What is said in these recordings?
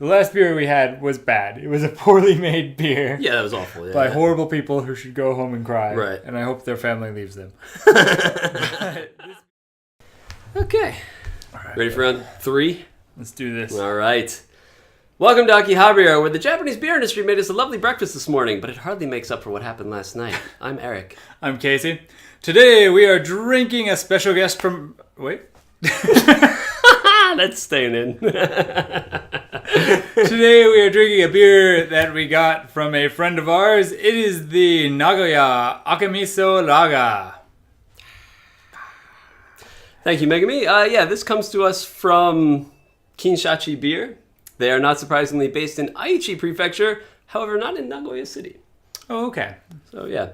The last beer we had was bad. It was a poorly made beer. Yeah, that was awful. Yeah, by horrible people who should go home and cry. Right. And I hope their family leaves them. Okay. All right. Ready for round 3? Let's do this. All right. Welcome to Akihabeera, where the Japanese beer industry made us a lovely breakfast this morning, but it hardly makes up for what happened last night. I'm Eric. I'm Casey. Today we are drinking a special guest from... Wait. That's staying in. Today we are drinking a beer that we got from a friend of ours. It is the Nagoya Akamiso Lager. Thank you, Megami. Yeah, this comes to us from Kinshachi Beer. They are not surprisingly based in Aichi Prefecture, however, not in Nagoya City. Oh, okay. So, yeah.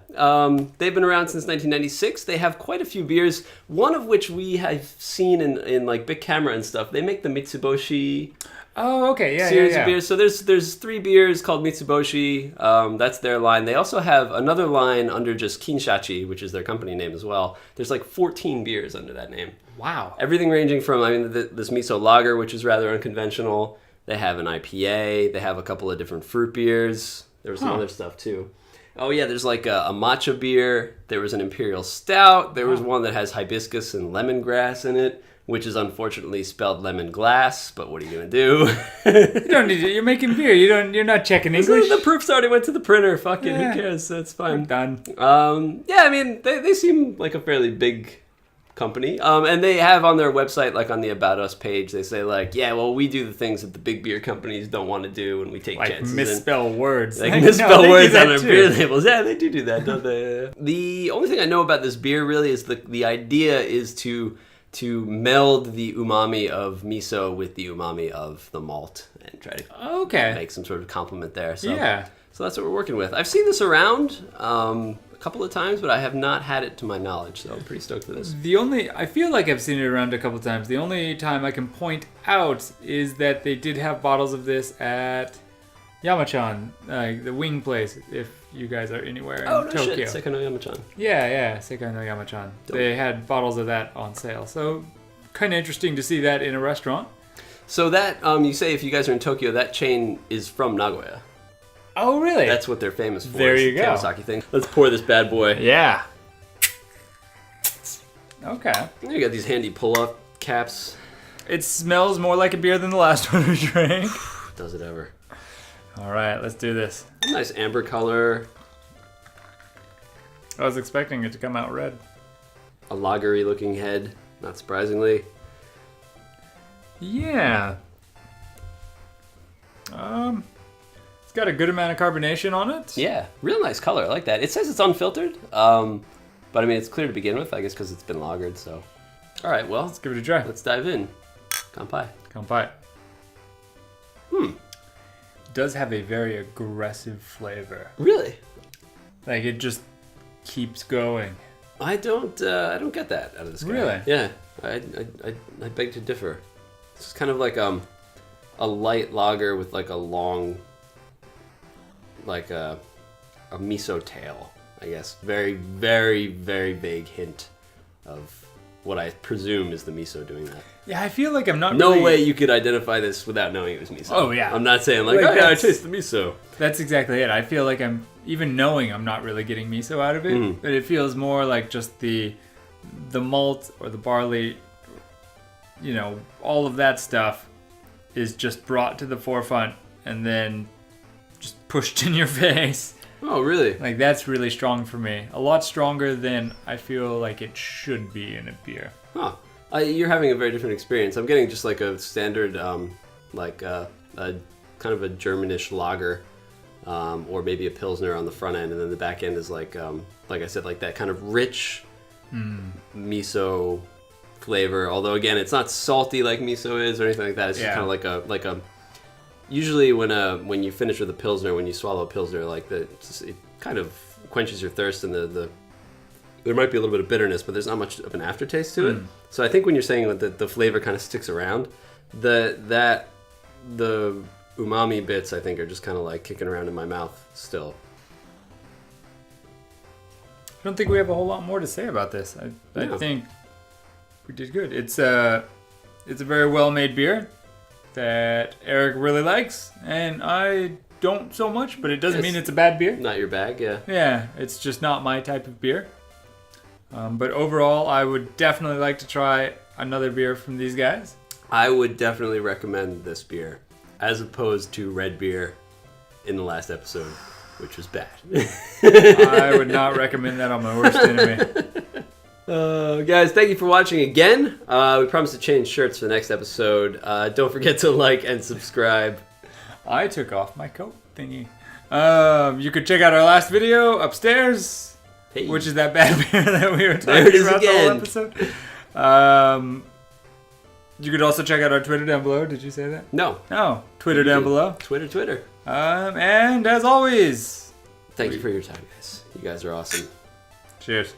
They've been around since 1996. They have quite a few beers, one of which we have seen in like Big Camera and stuff. They make the Mitsuboshi series of beers. So there's 3 beers called Mitsuboshi. That's their line. They also have another line under just Kinshachi, which is their company name as well. There's like 14 beers under that name. Wow. Everything ranging from, this miso lager, which is rather unconventional. They have an IPA. They have a couple of different fruit beers. There was some other stuff too. Oh yeah, there's like a matcha beer. There was an imperial stout. There was one that has hibiscus and lemongrass in it, which is unfortunately spelled lemon glass. But what are you gonna do? You don't need to. You're making beer. You're not checking English. The proofs already went to the printer. Fuck it. Who cares? That's fine. I'm done. Yeah, I mean they seem like a fairly big company. And they have on their website, like on the About Us page, they say like, yeah, well, we do the things that the big beer companies don't want to do, and we take like chances. Misspell words. They misspell words on their beer labels. Yeah, they do that, don't they? The only thing I know about this beer really is the idea is to meld the umami of miso with the umami of the malt and try to make some sort of complement there. So, so that's what we're working with. I've seen this around a couple of times, but I have not had it to my knowledge, so I'm pretty stoked for this. I feel like I've seen it around a couple of times. The only time I can point out is that they did have bottles of this at Yamachan, the wing place, if you guys are anywhere in Tokyo. Shit, Sekai no Yamachan. Yeah, Sekai no Yamachan. They had bottles of that on sale, so kind of interesting to see that in a restaurant. So that, you say if you guys are in Tokyo, that chain is from Nagoya. Oh, really? That's what they're famous for. There you go. Kawasaki thing. Let's pour this bad boy. Yeah. Okay. You got these handy pull-up caps. It smells more like a beer than the last one we drank. Does it ever? All right, let's do this. Nice amber color. I was expecting it to come out red. A lagery looking head, not surprisingly. Yeah. It's got a good amount of carbonation on it. Yeah, real nice color. I like that. It says it's unfiltered, but I mean it's clear to begin with. I guess because it's been lagered. So, all right, well, let's give it a try. Let's dive in. Kanpai. Kanpai. It does have a very aggressive flavor. Really? Like it just keeps going. I don't get that out of this guy. Really? Yeah. I beg to differ. It's kind of like a light lager with like a long, like a miso tail, I guess. Very, very, very vague hint of what I presume is the miso doing that. Yeah, I feel like I'm not No way you could identify this without knowing it was miso. Oh, yeah. I'm not saying like, oh yeah, I taste the miso. That's exactly it. I feel like even knowing I'm not really getting miso out of it, but it feels more like just the malt or the barley, all of that stuff is just brought to the forefront and then just pushed in your face. Oh, really? Like, that's really strong for me. A lot stronger than I feel like it should be in a beer. Huh. You're having a very different experience. I'm getting just like a standard, a kind of a Germanish lager, or maybe a Pilsner on the front end, and then the back end is like I said, like that kind of rich miso flavor. Although again, it's not salty like miso is or anything like that. It's just kind of like a. Usually when you finish with a Pilsner, when you swallow a Pilsner, like it kind of quenches your thirst, and there might be a little bit of bitterness, but there's not much of an aftertaste to it. So I think when you're saying that the flavor kind of sticks around, the umami bits I think are just kind of like kicking around in my mouth still. I don't think we have a whole lot more to say about this. I think we did good. It's a very well made beer. that Eric really likes, and I don't so much, but it doesn't mean it's a bad beer. Not your bag, yeah. Yeah, it's just not my type of beer. But overall, I would definitely like to try another beer from these guys. I would definitely recommend this beer, as opposed to red beer in the last episode, which was bad. I would not recommend that on my worst enemy. Guys, thank you for watching again. We promise to change shirts for the next episode. Don't forget to like and subscribe. I took off my coat thingy. You could check out our last video upstairs, which is that bad beer that we were talking about the whole episode. You could also check out our Twitter down below. Did you say that? No. No. Twitter down below. Twitter. And as always, thank you for your time, guys. You guys are awesome. Cheers.